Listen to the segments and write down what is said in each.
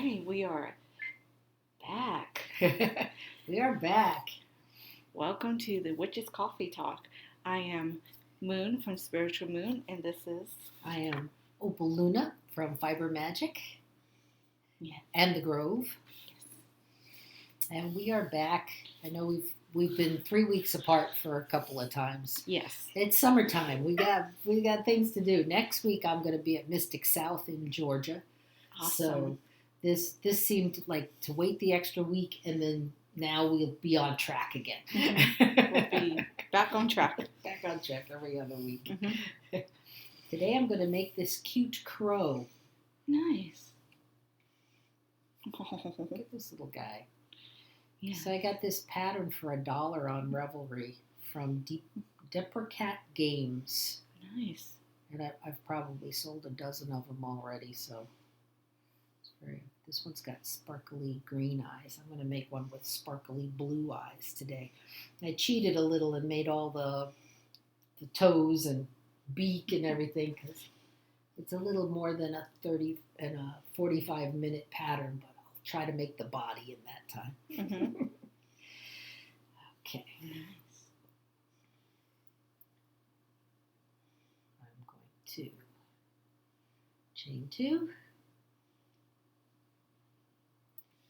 Okay, we are back. We are back. Welcome to the Witches Coffee Talk. I am Moon from Spiritual Moon, and this is. I am Opal Luna from Fiber Magic and the Grove. And we are back. I know we've been 3 weeks apart for a couple of times. Yes. It's summertime. We got things to do. Next week I'm going to be at Mystic South in Georgia. Awesome. So this seemed like to wait the extra week, and then now we'll be on track again. We'll be back on track. Back on track every other week. Mm-hmm. Today I'm going to make this cute crow. Nice. Look at this little guy. Yeah. So I got this pattern for $1 on Revelry from Deprecat Games. Nice. And I've probably sold a dozen of them already, so this one's got sparkly green eyes. I'm going to make one with sparkly blue eyes today. I cheated a little and made all the toes and beak and everything because it's a little more than a 30 and a 45-minute pattern, but I'll try to make the body in that time. Mm-hmm. Okay. Nice. I'm going to chain 2.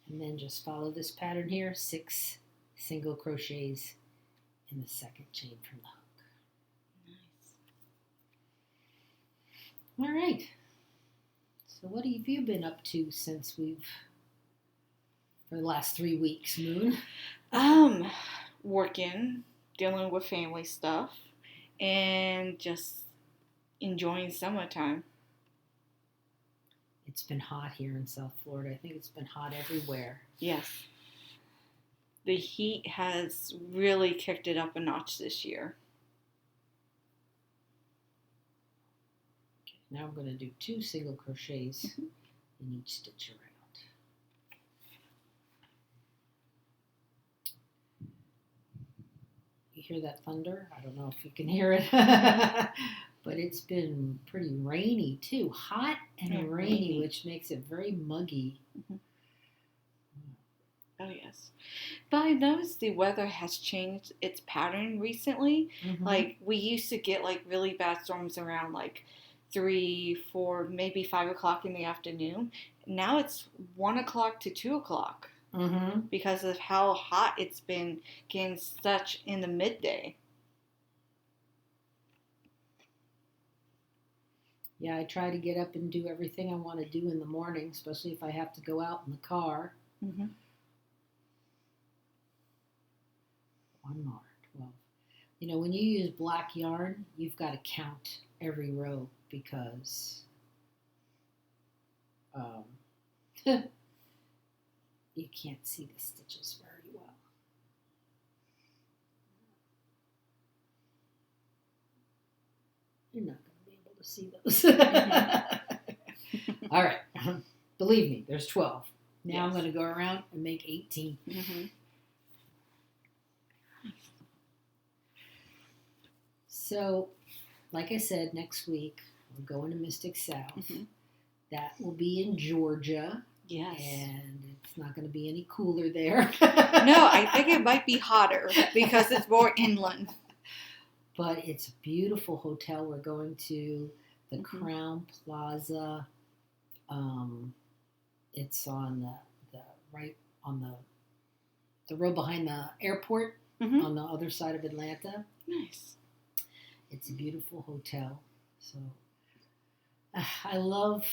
And then just follow this pattern here, 6 single crochets in the second chain from the hook. Nice. All right. So what have you been up to since for the last 3 weeks, Moon? Working, dealing with family stuff, and just enjoying summertime. It's been hot here in South Florida. I think it's been hot everywhere. Yes. The heat has really kicked it up a notch this year. Okay, now I'm going to do 2 single crochets in each stitch around. You hear that thunder? I don't know if you can hear it. But it's been pretty rainy too. Hot and rainy, which makes it very muggy. Mm-hmm. Oh, yes. But I noticed the weather has changed its pattern recently. Mm-hmm. Like, we used to get, like, really bad storms around, like, 3, 4, maybe 5 o'clock in the afternoon. Now it's 1 o'clock to 2 o'clock. Mm-hmm. Because of how hot it's been getting such in the midday. Yeah, I try to get up and do everything I want to do in the morning, especially if I have to go out in the car. Mm-hmm. 1 more, 12. You know, when you use black yarn, you've got to count every row because you can't see the stitches very well. You're not going to be able to see those. All right. Believe me, there's 12. Now yes. I'm going to go around and make 18. Mm-hmm. So, like I said, next week we're going to Mystic South. Mm-hmm. That will be in Georgia. Yes. And it's not going to be any cooler there. No, I think it might be hotter because it's more inland. But it's a beautiful hotel. We're going to the Mm-hmm. Crown Plaza. It's on the right on the road behind the airport Mm-hmm. on the other side of Atlanta. Nice. It's a beautiful hotel. So I love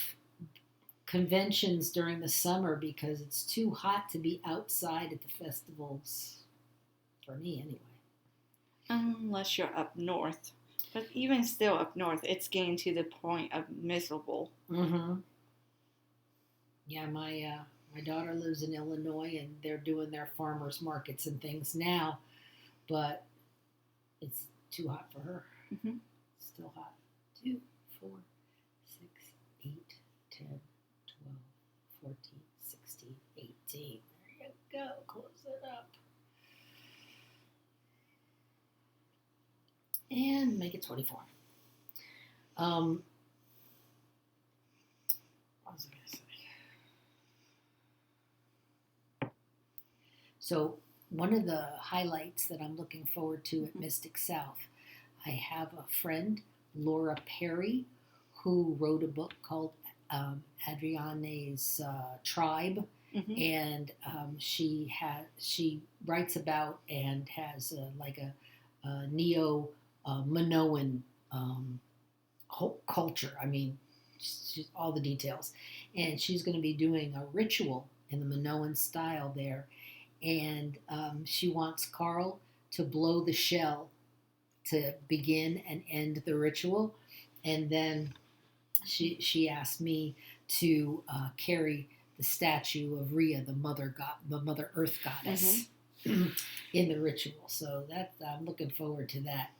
conventions during the summer because it's too hot to be outside at the festivals. For me, anyway. Unless you're up north. But even still up north, it's getting to the point of miserable. Mm-hmm. Yeah, my daughter lives in Illinois, and they're doing their farmers markets and things now, but it's too hot for her. Mm-hmm. It's still hot. 2, 4, 6, 8, 10, 12, 14, 16, 18. There you go. Close it up. And make it 24. What was I going to say? So one of the highlights that I'm looking forward to at Mystic South, I have a friend, Laura Perry, who wrote a book called Adriane's Tribe, and she writes about and has a neo Minoan culture. I mean, all the details, and she's going to be doing a ritual in the Minoan style there, and she wants Carl to blow the shell to begin and end the ritual, and then she asked me to carry the statue of Rhea, the Mother Earth goddess, in the ritual. So that I'm looking forward to that.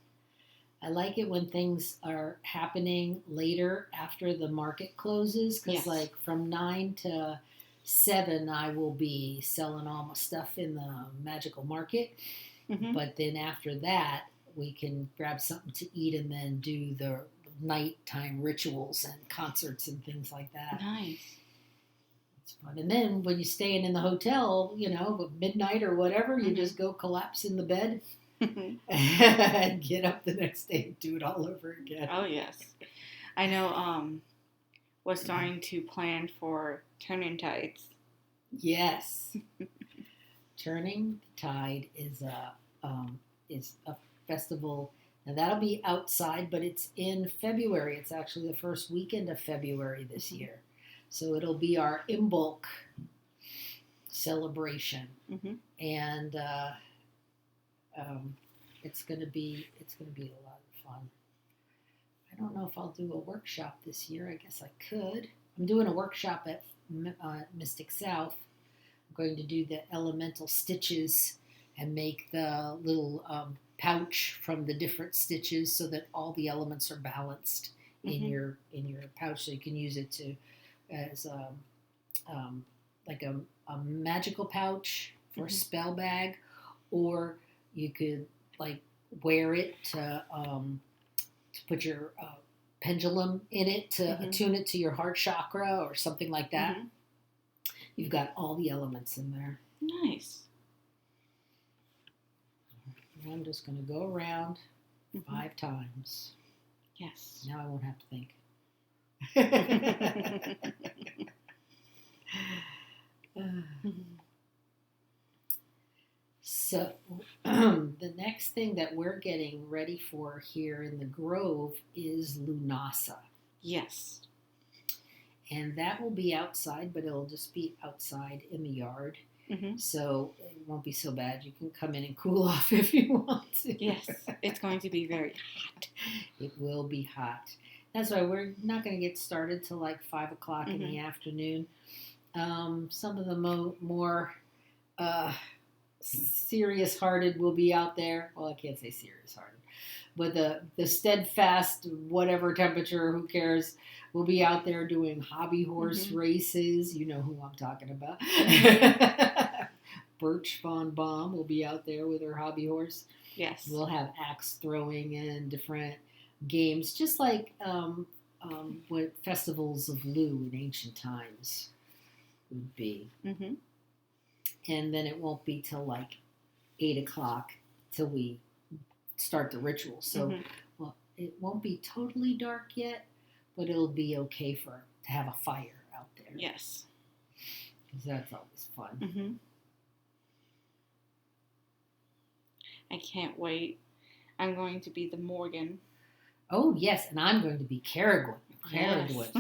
I like it when things are happening later after the market closes, because like from 9 to 7, I will be selling all my stuff in the magical market. But then after that, we can grab something to eat and then do the nighttime rituals and concerts and things like that. Nice. It's fun. And then when you're staying in the hotel, midnight or whatever, you just go collapse in the bed and get up the next day and do it all over again. Oh, yes. I know was starting to plan for Turning Tides. Yes. Turning the Tide is a festival. Now that'll be outside, but it's in February. It's actually the first weekend of February this year. So it'll be our Imbolc celebration. And it's gonna be a lot of fun. I don't know if I'll do a workshop this year. I guess I could. I'm doing a workshop at Mystic South. I'm going to do the elemental stitches and make the little pouch from the different stitches so that all the elements are balanced in your pouch, so you can use it as like a magical pouch for a spell bag, or you could like wear it to put your pendulum in it to attune it to your heart chakra or something like that. You've got all the elements in there. Nice. I'm just going to go around 5 times. Yes. Now I won't have to think. So the next thing that we're getting ready for here in the Grove is Lunasa. Yes. And that will be outside, but it'll just be outside in the yard. So it won't be so bad. You can come in and cool off if you want to. Yes, it's going to be very hot. It will be hot. That's why we're not going to get started till like 5 o'clock in the afternoon. Some of the more serious-hearted will be out there. Well, I can't say serious-hearted. But the steadfast, whatever temperature, who cares, will be out there doing hobby horse races. You know who I'm talking about. Birch Von Baum will be out there with her hobby horse. Yes. We'll have axe throwing and different games, just like what festivals of Lu in ancient times would be. And then it won't be till like 8 o'clock till we start the ritual. So, well, it won't be totally dark yet, but it'll be okay to have a fire out there. Yes. Because that's always fun. I can't wait. I'm going to be the Morgan. Oh, yes, and I'm going to be Caragwen. Yes.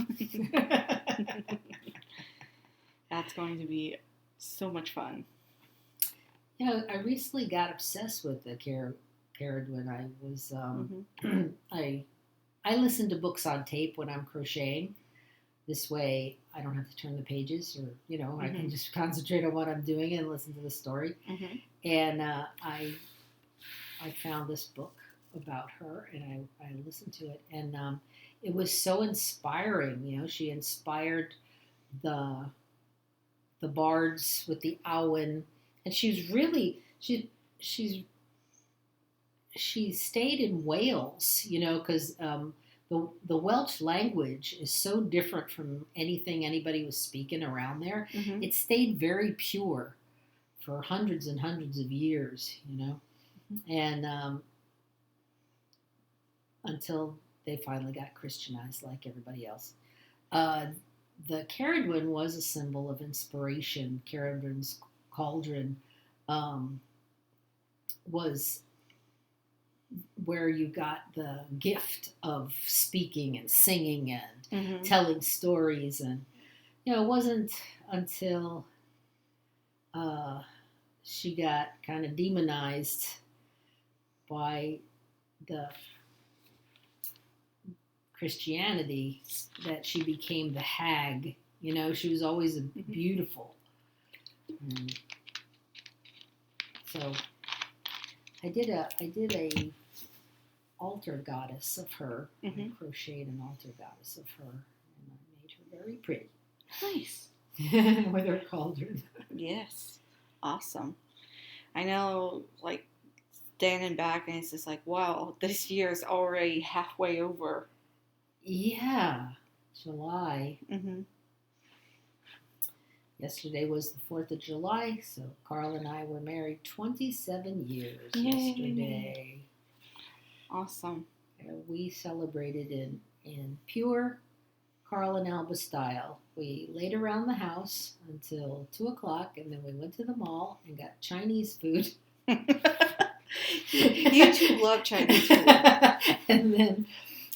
That's going to be so much fun. I recently got obsessed with the Caragwen. I was I listen to books on tape when I'm crocheting. This way, I don't have to turn the pages, or I can just concentrate on what I'm doing and listen to the story. And I found this book about her, and I listened to it, and it was so inspiring. She inspired the bards with the Awen, and she's really she stayed in Wales, because the Welsh language is so different from anything anybody was speaking around there. It stayed very pure for hundreds and hundreds of years, and until they finally got Christianized like everybody else. The Carridwen was a symbol of inspiration. Carridwen's cauldron was where you got the gift of speaking and singing and telling stories. And, it wasn't until she got kind of demonized by the Christianity that she became the hag. She was always beautiful. So I did a altar goddess of her. I crocheted an altar goddess of her, and I made her very pretty. Nice. With her cauldron. Yes. Awesome. I know, like, standing back and it's just like, wow, this year is already halfway over. Yeah. July. Mm-hmm. Yesterday was the 4th of July, so Carl and I were married 27 years yesterday. Awesome. We celebrated in pure Carl and Alba style. We laid around the house until 2 o'clock, and then we went to the mall and got Chinese food. You two love Chinese food. And then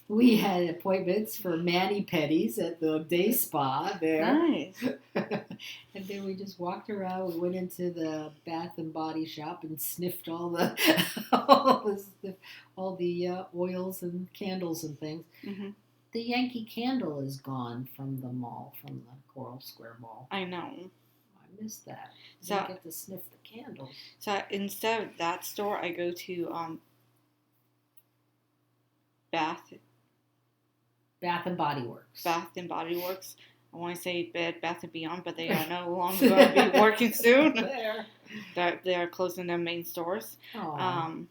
we had appointments for mani-pedis at the day spa there. Nice. And then we just walked around. We went into the Bath and Body Shop and sniffed all the oils and candles and things. Mm-hmm. The Yankee Candle is gone from the mall, from the Coral Square Mall. I know. I missed that. So, didn't get to sniff the candles. So instead of that store, I go to Bath and Body Works. Bath and Body Works. I want to say Bed Bath and Beyond, but they are no longer going to be working soon. They're closing their main stores. I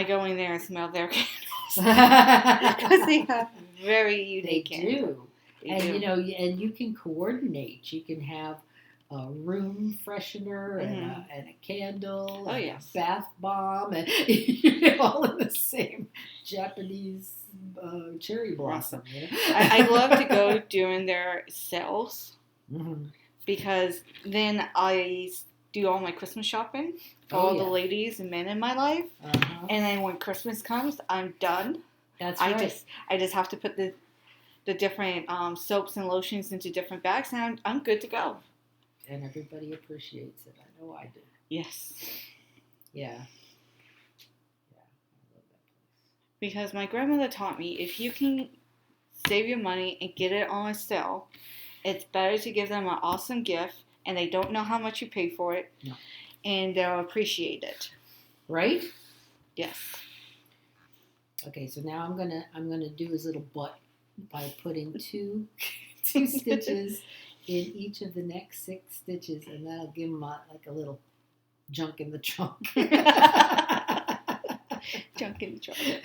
go in there and smell their candles because they have very unique candles. They do. And you can coordinate. You can have a room freshener and a candle and a bath bomb and all in the same Japanese cherry blossom. I love to go during their sales because then I do all my Christmas shopping for all the ladies and men in my life, and then when Christmas comes, I'm done. That's right. I just have to put the different soaps and lotions into different bags, and I'm good to go. And everybody appreciates it. I know I do. Yes. Yeah. I love that place. Because my grandmother taught me, if you can save your money and get it on a sale, it's better to give them an awesome gift, and they don't know how much you paid for it, and they'll appreciate it. Right? Yes. Okay, so now I'm gonna do his little butt by putting two stitches in each of the next 6 stitches, and that'll give him like a little junk in the trunk. Junk in the trunk.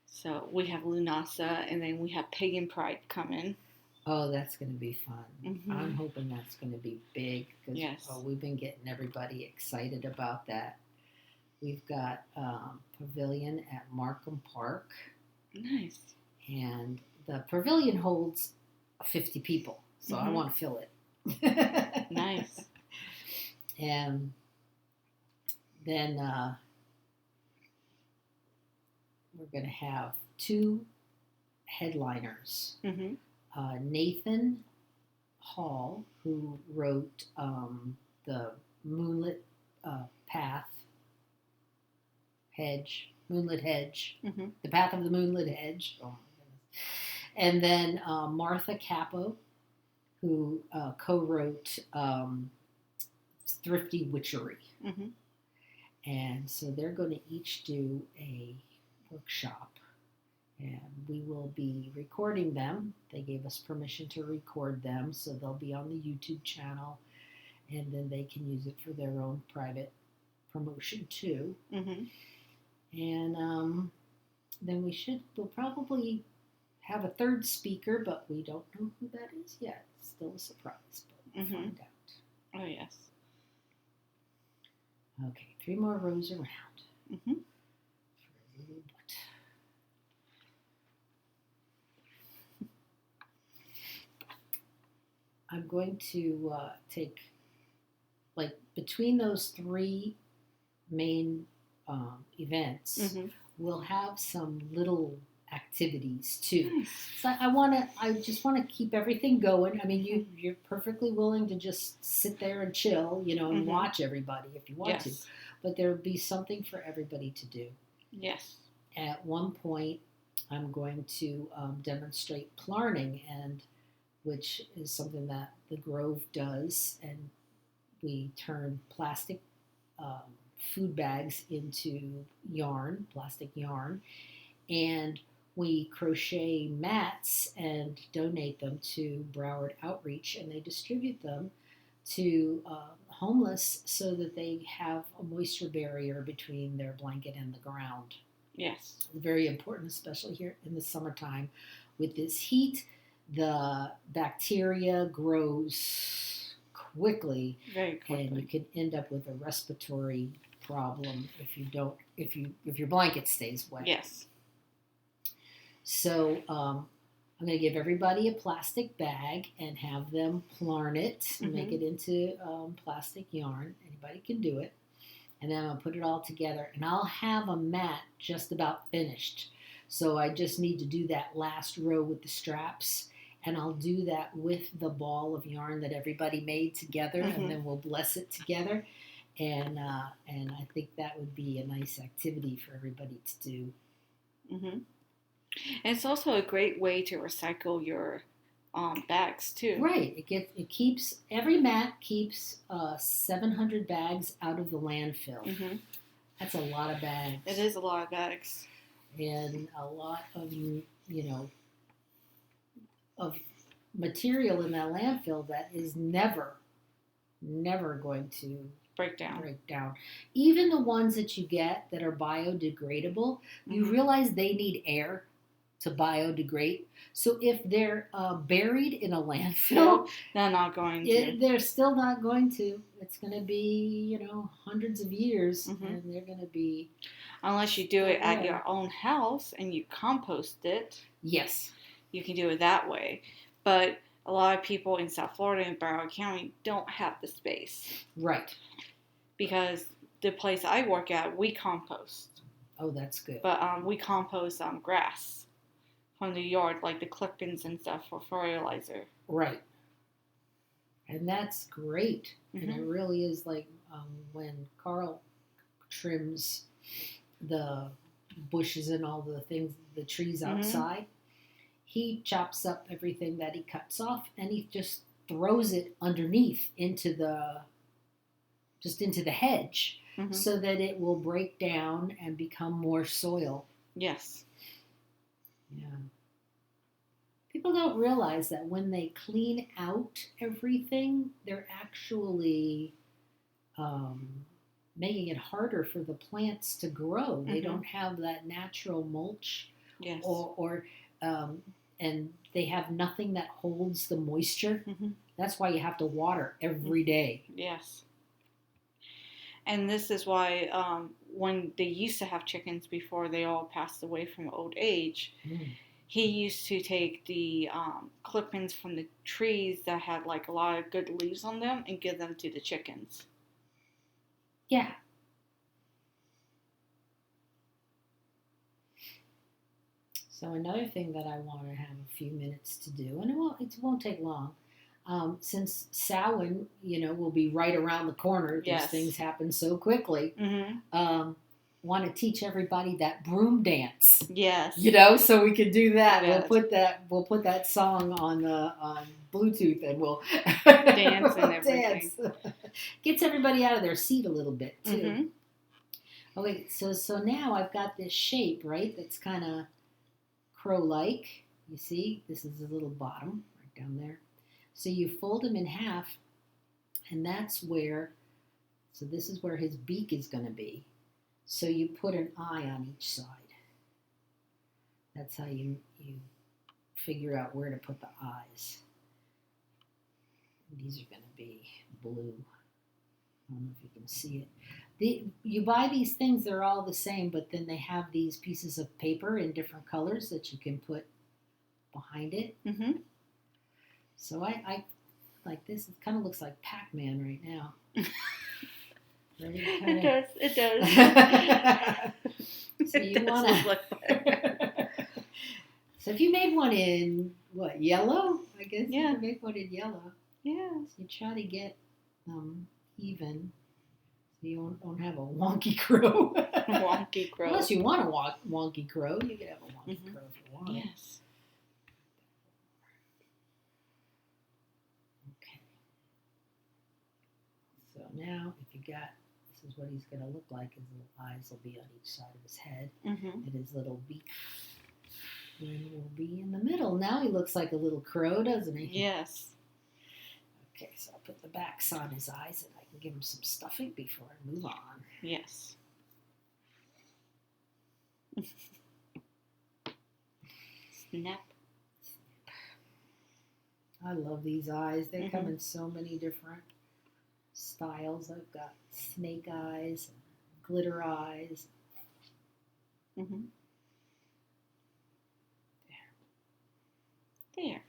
So we have Lunasa, and then we have Pagan Pride coming. Oh, that's going to be fun. I'm hoping that's going to be big because we've been getting everybody excited about that. We've got Pavilion at Markham Park. Nice. And the pavilion holds 50 people, so I want to fill it. Nice. And then we're going to have 2 headliners. Nathan Hall, who wrote the Moonlit Moonlit Hedge, The Path of the Moonlit Hedge. Oh my goodness. And then Martha Capo, who co-wrote Thrifty Witchery. And so they're going to each do a workshop. And we will be recording them. They gave us permission to record them, so they'll be on the YouTube channel. And then they can use it for their own private promotion too. And then we'll probably have a third speaker, but we don't know who that is yet. It's still a surprise, but we'll find out. Oh, yes. Okay, 3 more rows around. Mm-hmm. For a little butt. I'm going to take, like, between those 3 main events, we'll have some little activities too. Nice. So I just want to keep everything going. I mean, you're perfectly willing to just sit there and chill, and watch everybody if you want to. But there'll be something for everybody to do. Yes. At one point, I'm going to demonstrate plarning, which is something that the Grove does, and we turn plastic food bags into yarn, plastic yarn, and we crochet mats and donate them to Broward Outreach, and they distribute them to homeless so that they have a moisture barrier between their blanket and the ground. Yes. Very important, especially here in the summertime. With this heat, the bacteria grows quickly, very quickly, and you can end up with a respiratory problem if your blanket stays wet. Yes. So I'm going to give everybody a plastic bag and have them plarn it, make it into plastic yarn. Anybody can do it. And then I'm going to put it all together. And I'll have a mat just about finished. So I just need to do that last row with the straps. And I'll do that with the ball of yarn that everybody made together. And then we'll bless it together. And I think that would be a nice activity for everybody to do. And it's also a great way to recycle your bags too. Right. Every mat keeps 700 bags out of the landfill. That's a lot of bags. It is a lot of bags. And a lot of of material in that landfill that is never going to break down. Even the ones that you get that are biodegradable, you realize they need air to biodegrade. So if they're buried in a landfill, they're not going to. They're still not going to. It's going to be, hundreds of years, and they're going to be. Unless you do it at your own house and you compost it. Yes. You can do it that way. But a lot of people in South Florida and Broward County don't have the space. Right. Because the place I work at, we compost. Oh, that's good. But we compost grass from the yard, like the clippings and stuff for fertilizer. Right. And that's great. And it really is like when Carl trims the bushes and all the trees outside, he chops up everything that he cuts off and he just throws it underneath into the hedge so that it will break down and become more soil. Yes. Yeah. People don't realize that when they clean out everything, they're actually making it harder for the plants to grow. They don't have that natural mulch, and they have nothing that holds the moisture. That's why you have to water every day. Yes. And this is why when they used to have chickens before they all passed away from old age, he used to take the clippings from the trees that had like a lot of good leaves on them and give them to the chickens. Yeah. So another thing that I want to have a few minutes to do, and it won't take long, since Samhain, will be right around the corner. These things happen so quickly. Want to teach everybody that broom dance. Yes. So we can do that. Yes. We'll put that song on Bluetooth and we'll dance and everything. Dance. Gets everybody out of their seat a little bit too. Okay, so now I've got this shape, right? That's kind of crow-like. You see, this is the little bottom right down there. So you fold him in half, and this is where his beak is going to be. So you put an eye on each side. That's how you figure out where to put the eyes. These are going to be blue. I don't know if you can see it. You buy these things, they're all the same, but then they have these pieces of paper in different colors that you can put behind it. Mm-hmm. So I like this. It kind of looks like Pac-Man right now. It does. It does. So you want to. So if you made one in what, yellow? I guess you can make one in yellow. Yeah. So you try to get even, so you don't have a wonky crow. Wonky crow. Unless you want a wonky crow, you can have a wonky crow if you want. Yes. Okay. So now, if you got, this is what he's going to look like. His little eyes will be on each side of his head, and his little beak will be in the middle. Now he looks like a little crow, doesn't he? Yes. Okay, so I'll put the backs on his eyes and I can give him some stuffing before I move on. Yes. Snap. I love these eyes. They come in so many different styles. I've got snake eyes, glitter eyes. There.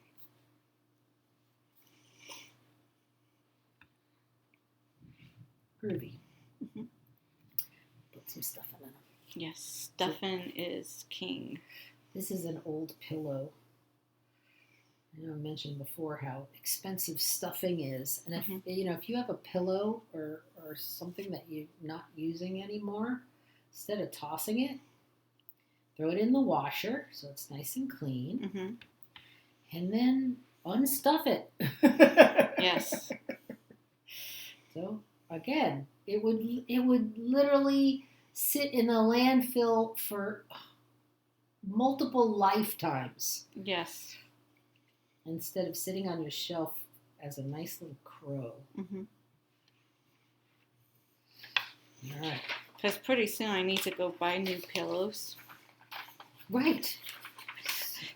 Groovy. Put some stuffing in them. Yes, stuffing is king. This is an old pillow. I know I mentioned before how expensive stuffing is, and if you have a pillow or something that you're not using anymore, instead of tossing it, throw it in the washer so it's nice and clean, and then unstuff it. Yes. So again, it would literally sit in a landfill for multiple lifetimes. Yes. Instead of sitting on your shelf as a nice little crow. All right. Because pretty soon I need to go buy new pillows. Right.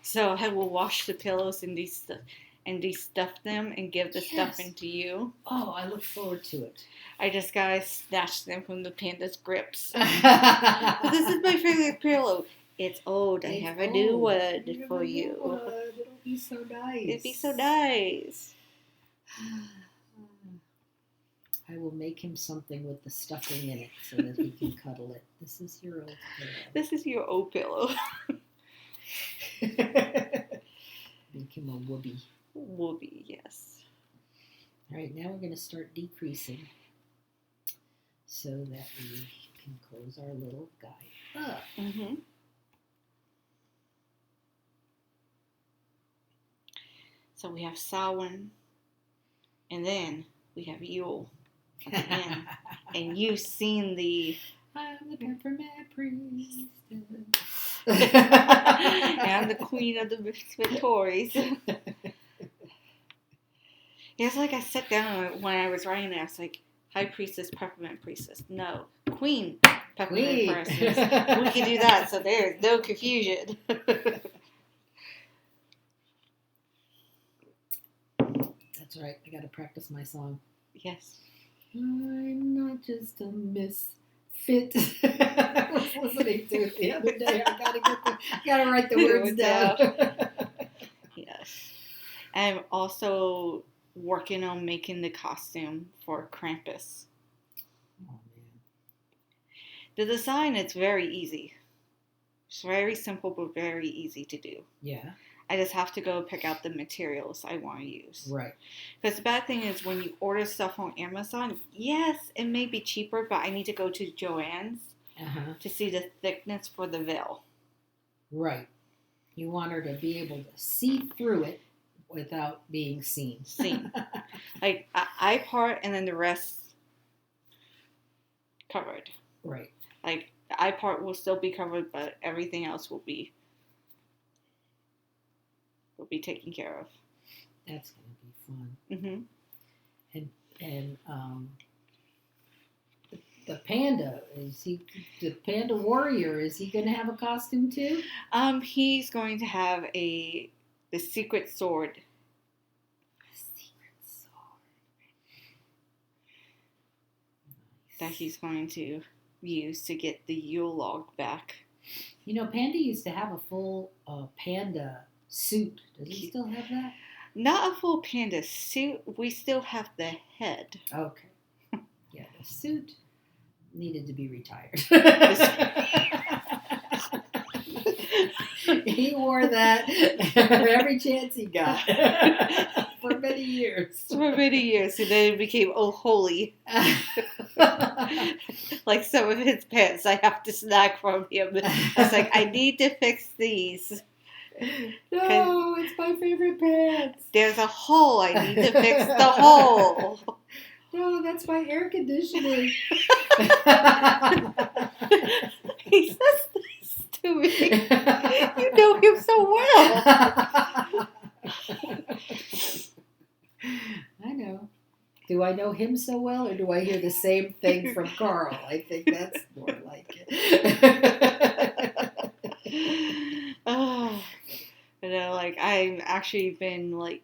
So I will wash the pillows and de-stuff them and give the stuffing to you. Oh, I look forward to it. I just gotta snatch them from the panda's grips. This is my favorite pillow. It's old. I have a new one for you. It'll be so nice. It'd be so nice. I will make him something with the stuffing in it so that he can cuddle it. This is your old pillow. This is your old pillow. Make him a whoopee. Whoopee, yes. All right, now we're going to start decreasing so that we can close our little guy up. So we have Samhain, and then we have Yule at the end. And you've seen the... I'm the peppermint priestess. I'm the queen of the misfit toys. It's like I sat down when I was writing it. I was like, High Priestess, Peppermint Priestess. No, Queen, Peppermint Priestess. We can do that, so there's no confusion. That's right. I got to practice my song. Yes. I'm not just a misfit. I was listening to it the other day. I gotta write the words down. Yes. I'm also working on making the costume for Krampus. Oh man. The design is very easy. It's very simple but very easy to do. Yeah. I just have to go pick out the materials I want to use. Right. Because the bad thing is when you order stuff on Amazon, yes, it may be cheaper, but I need to go to Joann's to see the thickness for the veil. Right. You want her to be able to see through it without being seen. Like, I part and then the rest covered. Right. Like, the eye part will still be covered, but everything else will be taken care of. That's going to be fun. And the panda, the panda warrior, is he going to have a costume too? He's going to have a the secret sword. That he's going to use to get the Yule log back. You know, Panda used to have a full panda suit. Does he still have that? Not a full panda suit. We still have the head. Okay. Yeah, the suit needed to be retired. He wore that every chance he got for many years. For many years, and then it became holy. Like some of his pants, I have to snag from him. I was like, I need to fix these. No, it's my favorite pants. There's a hole. I need to fix the hole. No, that's my air conditioning. He says this to me. You know him so well. I know. Do I know him so well, or do I hear the same thing from Carl? I think that's more like it. Oh, you know, like I've actually been like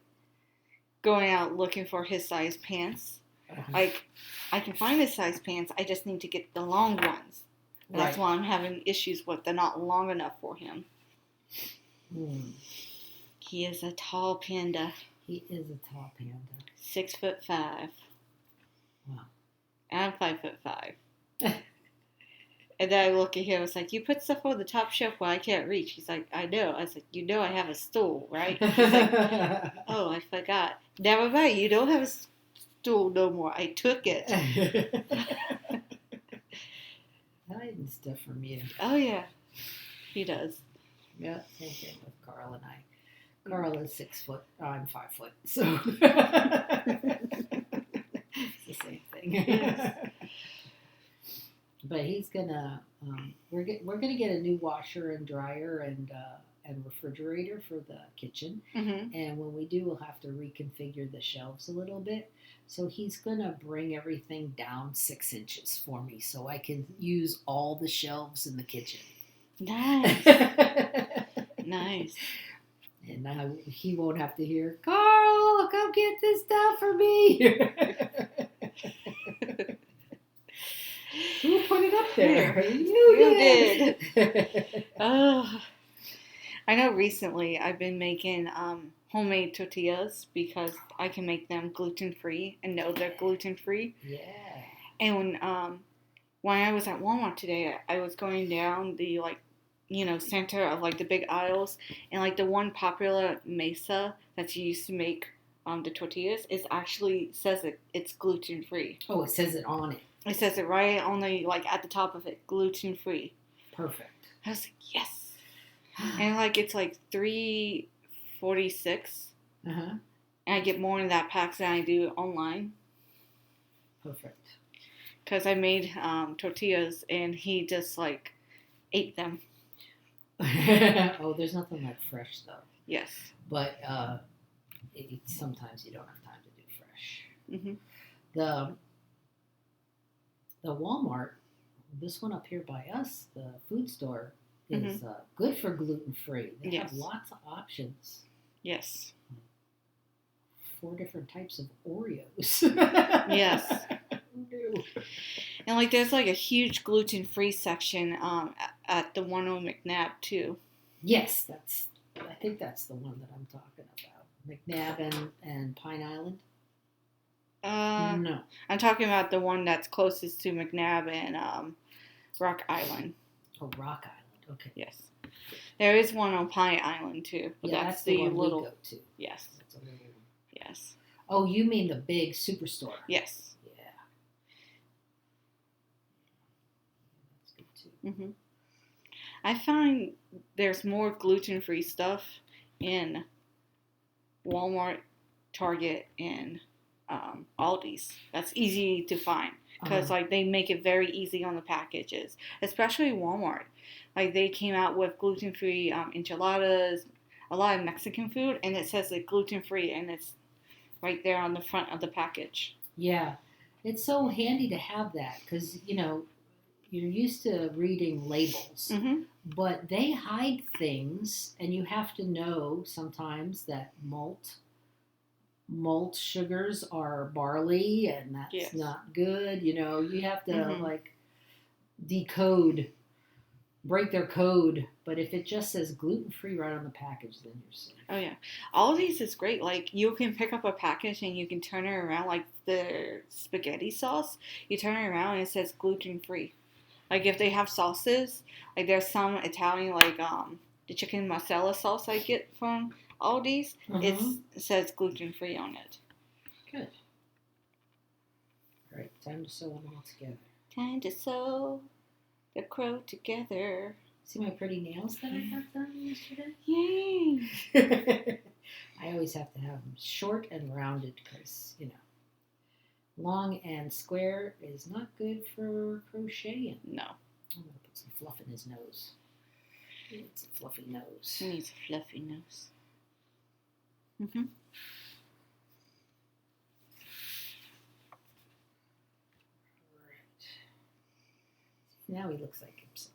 going out looking for his size pants. Like I can find his size pants. I just need to get the long ones. That's why I'm having issues with. They're not long enough for him. He is a tall panda. He is a tall panda. 6'5". Wow. I'm 5'5". And then I look at him. It's like, you put stuff on the top shelf where I can't reach. He's like, I know. I was like, you know I have a stool, right? He's like, oh, I forgot. Never mind. You don't have a stool no more. I took it. Hiding stuff from you. Oh, yeah. He does. Yeah, same thing with Carl and I. Carl is 6 foot. I'm 5 foot. So it's the same thing. But he's gonna. We're gonna get a new washer and dryer and refrigerator for the kitchen. Mm-hmm. And when we do, we'll have to reconfigure the shelves a little bit. So he's gonna bring everything down 6 inches for me, so I can use all the shelves in the kitchen. Nice. Nice. And now he won't have to hear, Carl, come get this down for me. Who put it up there? You did. Oh, I know recently I've been making homemade tortillas because I can make them gluten-free and know they're gluten-free. Yeah. And when I was at Walmart today, I was going down the center of like the big aisles, and like the one popular mesa that's used to make the tortillas is actually says it's gluten free. Oh, it says it on it. It says it right on the at the top of it, gluten free. Perfect. I was like, yes. And like it's like $3.46. And I get more in that pack than I do online. Perfect. Because I made tortillas and he just like ate them. Oh, there's nothing like fresh though. Yes. But sometimes you don't have time to do fresh. Mm-hmm. The Walmart, this one up here by us, the food store, is good for gluten-free. They have lots of options. Yes. 4 different types of Oreos. Yes. And like there's like a huge gluten-free section at the one on McNabb too. Yes, I think that's the one that I'm talking about. McNabb and Pine Island. No, I'm talking about the one that's closest to McNabb and Rock Island. Oh, Rock Island. Okay. Yes, there is one on Pine Island too. But yeah, that's the one little. We go to. Yes. That's a little one. Yes. Oh, you mean the big superstore? Yes. Yeah. That's good too. Mm-hmm. I find there's more gluten-free stuff in Walmart, Target, and Aldi's. That's easy to find because like they make it very easy on the packages, especially Walmart. Like they came out with gluten-free enchiladas, a lot of Mexican food, and it says it's gluten-free, and it's right there on the front of the package. Yeah, it's so handy to have that because you're used to reading labels, But they hide things, and you have to know sometimes that malt sugars are barley, and that's not good. You know, you have to like decode, break their code. But if it just says gluten-free right on the package, then you're safe. Oh yeah, Aldi's is great. Like you can pick up a package and you can turn it around, like the spaghetti sauce. You turn it around and it says gluten-free. Like if they have sauces, like there's some Italian, like the chicken masala sauce I get from Aldi's. It says gluten-free on it. Good. All right, time to sew them all together. Time to sew the crow together. See my pretty nails that I got done yesterday? Yay! I always have to have them short and rounded because, you know, long and square is not good for crocheting. No. I'm going to put some fluff in his nose. He needs a fluffy nose. He needs a fluffy nose. Now he looks like himself.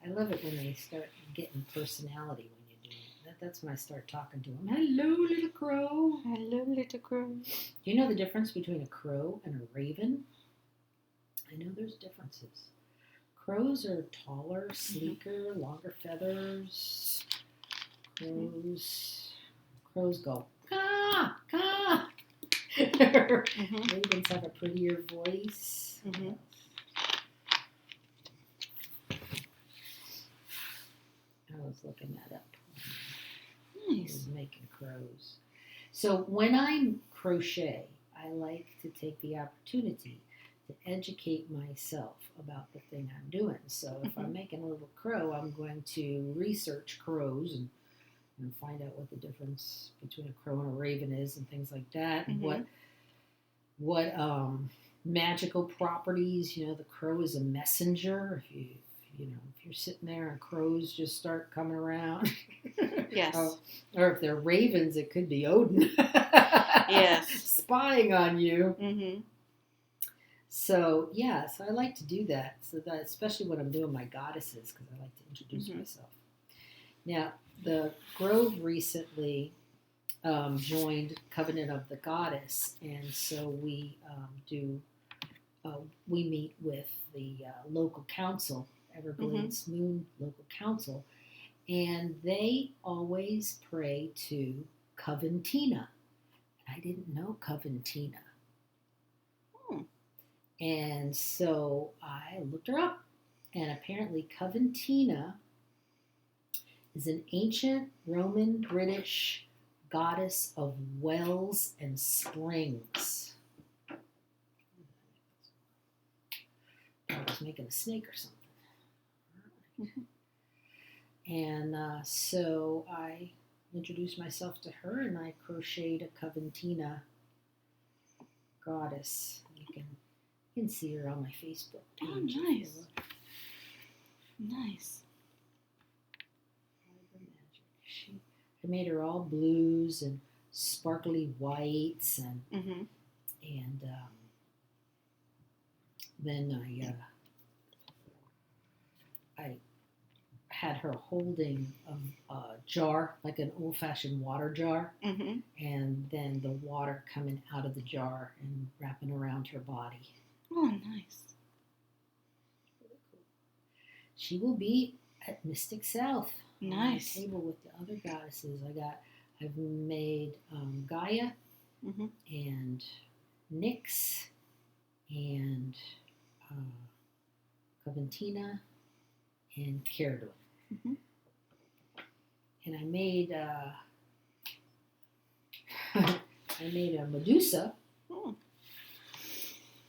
I love it when they start getting personality when you do it. That's when I start talking to him. Hello, little crow. Hello, little crow. Do you know the difference between a crow and a raven? I know there's differences. Crows are taller, sleeker, longer feathers. Crows go, caw, caw. Ravens have a prettier voice. I was looking that up. Nice. I was making crows. So when I crochet, I like to take the opportunity to educate myself about the thing I'm doing. So if I'm making a little crow, I'm going to research crows and find out what the difference between a crow and a raven is and things like that. And what magical properties, you know, the crow is a messenger. If you're sitting there and crows just start coming around. Yes. Or if they're ravens, it could be Odin. Yes. Spying on you. So, yeah, so I like to do that. So that, especially when I'm doing my goddesses, because I like to introduce myself. Now, the Grove recently joined Covenant of the Goddess, and so we meet with the local council, Everglades Moon Local Council, and they always pray to Coventina. I didn't know Coventina. And so I looked her up, and apparently Coventina is an ancient Roman British goddess of wells and springs. I was making a snake or something. And so I introduced myself to her, and I crocheted a Coventina goddess. You can see her on my Facebook page. Oh, nice. Nice. I made her all blues and sparkly whites, and then I had her holding a jar, like an old-fashioned water jar, and then the water coming out of the jar and wrapping around her body. Oh, nice. She will be at Mystic South. Nice. On my table with the other goddesses. I've made Gaia and Nyx and Coventina and Carador. And I made a Medusa.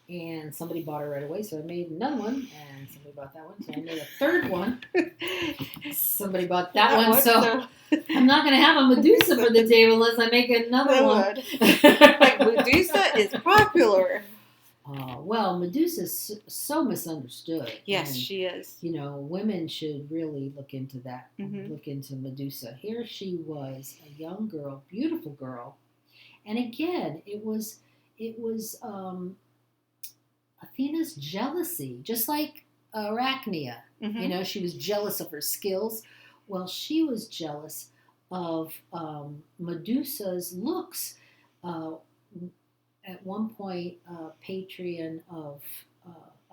And somebody bought her right away, so I made another one, and somebody bought that one, so I made a third one. Somebody bought that one, so I'm not going to have a Medusa for the table unless I make another one. Like, Medusa is popular. Well, Medusa's so misunderstood. Yes, and, she is. You know, women should really look into that, look into Medusa. Here she was, a young girl, beautiful girl, and again, it was Athena's jealousy, just like Arachnia. Mm-hmm. She was jealous of her skills. Well, she was jealous of Medusa's looks. At one point, Patron of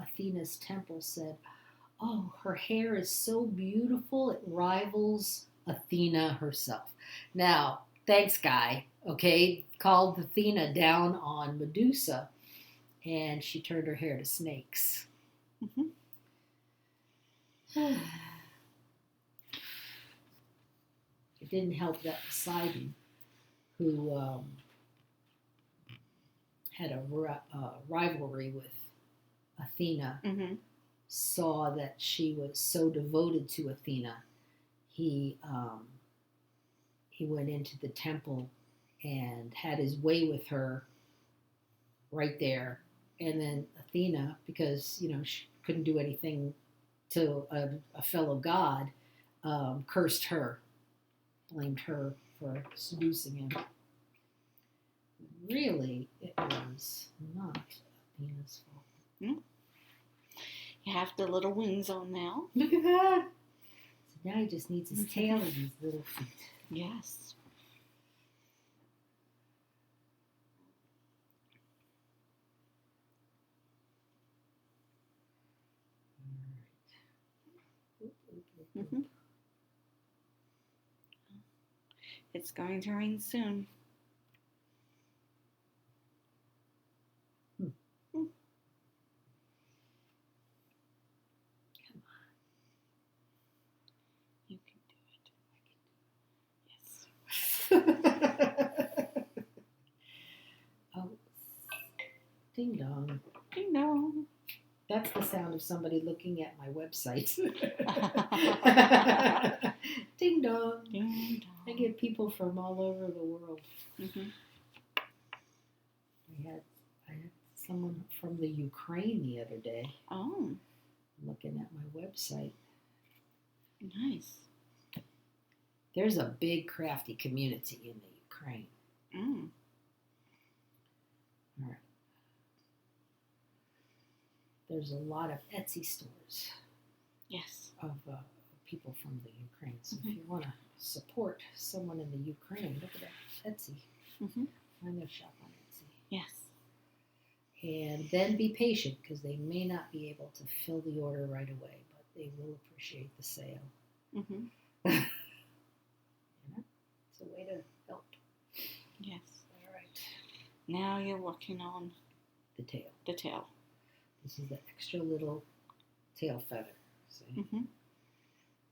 Athena's temple said, "Oh, her hair is so beautiful, it rivals Athena herself." Now, thanks, guy, okay, called Athena down on Medusa, and she turned her hair to snakes. Mm-hmm. It didn't help that Poseidon, who had a rivalry with Athena, Mm-hmm. saw that she was so devoted to Athena. He went into the temple and had his way with her right there. And then Athena, because she couldn't do anything to a fellow god, cursed her, blamed her for seducing him. Really, it was not Athena's fault. Mm-hmm. You have the little wings on now. Look at that! So now he just needs his tail and his little feet. Yes. Mm-hmm. It's going to rain soon. Come on. You can do it. Yes. Oh, ding dong. Ding dong. That's the sound of somebody looking at my website. Ding dong. Ding dong. I get people from all over the world. Mm-hmm. I had someone from the Ukraine the other day. Oh. Looking at my website. Nice. There's a big crafty community in the Ukraine. Mm. All right. There's a lot of Etsy stores. Yes. Of people from the Ukraine. So if you want to support someone in the Ukraine, look at that Etsy. Mm-hmm. Find their shop on Etsy. Yes. And then be patient because they may not be able to fill the order right away, but they will appreciate the sale. Mm-hmm. It's a way to help. Yes. All right. Now you're working on The tail. the tail. This is the extra little tail feather. See? Mm-hmm.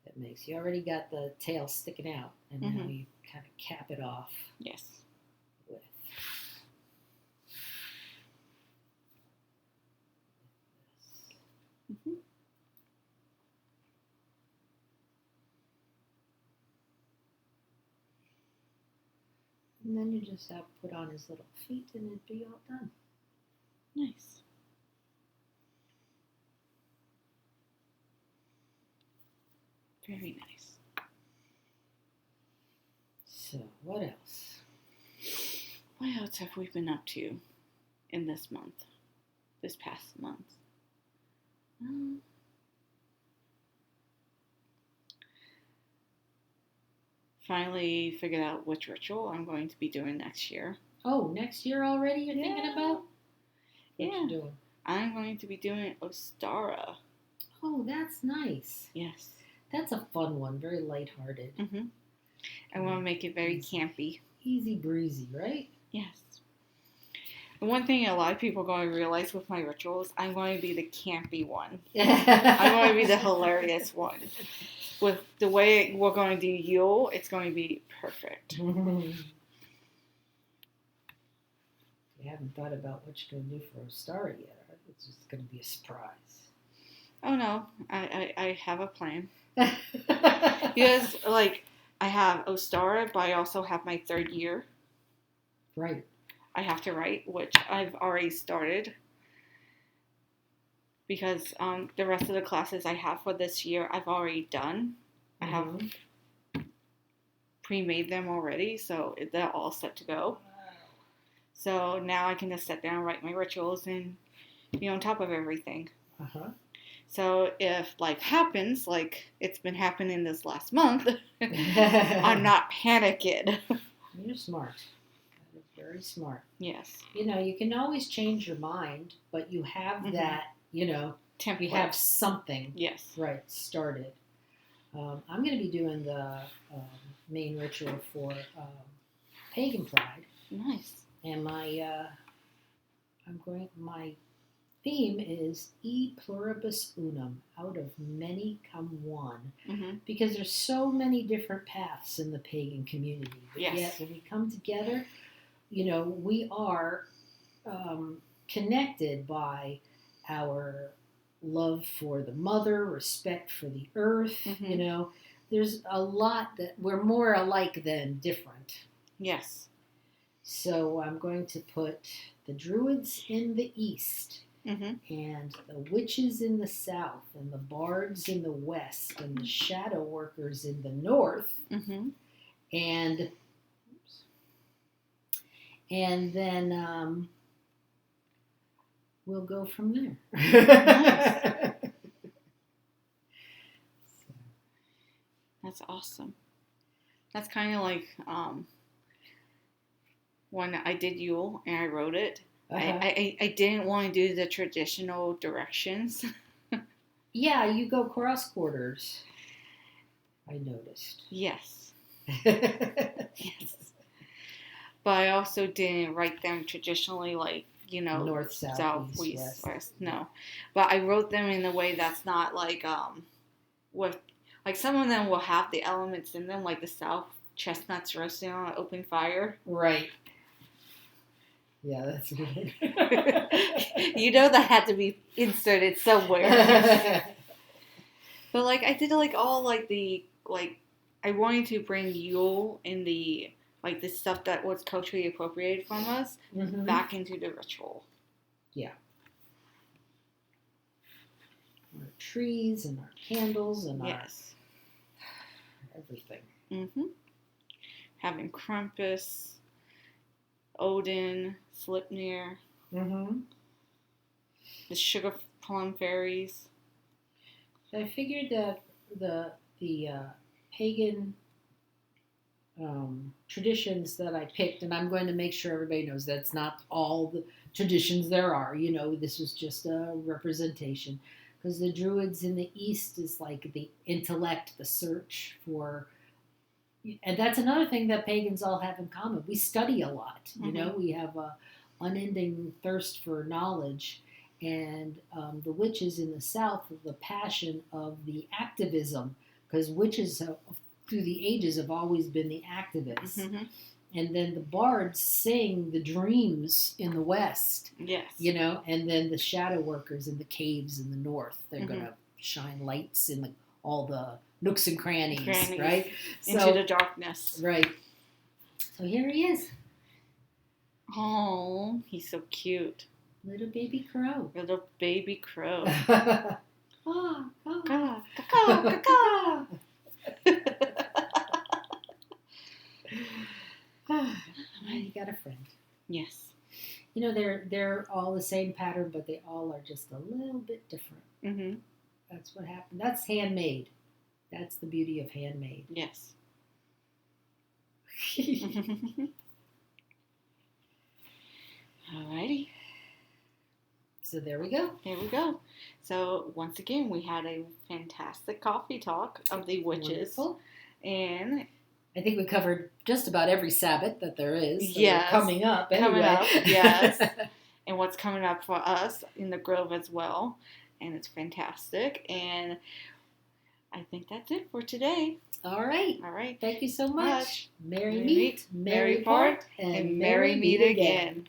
That makes, you already got the tail sticking out, and now you kind of cap it off Yes. with this. Mm-hmm. And then you just have to put on his little feet and it'd be all done. Nice. Very nice. So, what else? What else have we been up to in this month? This past month? Finally figured out which ritual I'm going to be doing next year. Oh, next year already you're thinking about? What you doing? I'm going to be doing Ostara. Oh, that's nice. Yes. That's a fun one. Very lighthearted. Mm-hmm. I want to make it very campy. Easy breezy, right? Yes. The one thing a lot of people are going to realize with my rituals, I'm going to be the campy one. I'm going to be the hilarious one. With the way we're going to do Yule, it's going to be perfect. You haven't thought about what you're going to do for Ostara yet, right? It's just going to be a surprise. Oh no, I have a plan. Because, like, I have Ostara, but I also have my third year. Right. I have to write, which I've already started. Because the rest of the classes I have for this year, I've already done. I have pre-made them already, so they're all set to go. So now I can just sit down and write my rituals and be on top of everything. Uh-huh. So if life happens, like it's been happening this last month, I'm not panicking. You're smart. That is very smart. Yes. You know, you can always change your mind, but you have that, you know, template. You have something. Yes. Right, started. I'm going to be doing the main ritual for Pagan Pride. Nice. And my theme is E pluribus unum, out of many come one, because there's so many different paths in the pagan community. But yet when we come together, you know, we are connected by our love for the mother, respect for the earth. You know, there's a lot that we're more alike than different. Yes. So I'm going to put the Druids in the east, and the witches in the south, and the bards in the west, and the shadow workers in the north, and then we'll go from there. Nice. That's awesome. That's kind of like when I did Yule and I wrote it. I didn't want to do the traditional directions. Yeah, you go cross quarters. I noticed. Yes. Yes. But I also didn't write them traditionally, like, you know, north, south, east, west. No. But I wrote them in a way that's not like with like some of them will have the elements in them, like the south, chestnuts roasting on an open fire. Right. Yeah, that's good. You know that had to be inserted somewhere. But like I did like all like the like I wanted to bring Yule in the like the stuff that was culturally appropriated from us back into the ritual. Yeah. Our trees and our candles and our everything. Having Krampus, Odin, Sleipnir, the sugar plum fairies. I figured that the pagan traditions that I picked, and I'm going to make sure everybody knows that's not all the traditions there are. You know, this was just a representation. Because the Druids in the East is like the intellect, the search for... And that's another thing that pagans all have in common. We study a lot. You know, we have a unending thirst for knowledge. And the witches in the South, the passion of the activism, because witches through the ages have always been the activists. And then the bards sing the dreams in the West. Yes. You know, and then the shadow workers in the caves in the North, they're going to shine lights in all the nooks and crannies, right? Into the darkness. Right. So here he is. Oh, he's so cute. Little baby crow. Little baby crow. Oh, caw, caw, caw. You got a friend. Yes. You know, they're all the same pattern, but they all are just a little bit different. That's what happened. That's handmade. That's the beauty of handmade. Yes. Alrighty. So there we go. There we go. So once again, we had a fantastic coffee talk of the witches. Wonderful. And I think we covered just about every Sabbath that there is. Yes. Coming up, anyway. Coming up, yes. And what's coming up for us in the Grove as well. And it's fantastic. And I think that's it for today. All right. All right. Thank you so much. Merry meet, merry part, and merry meet again.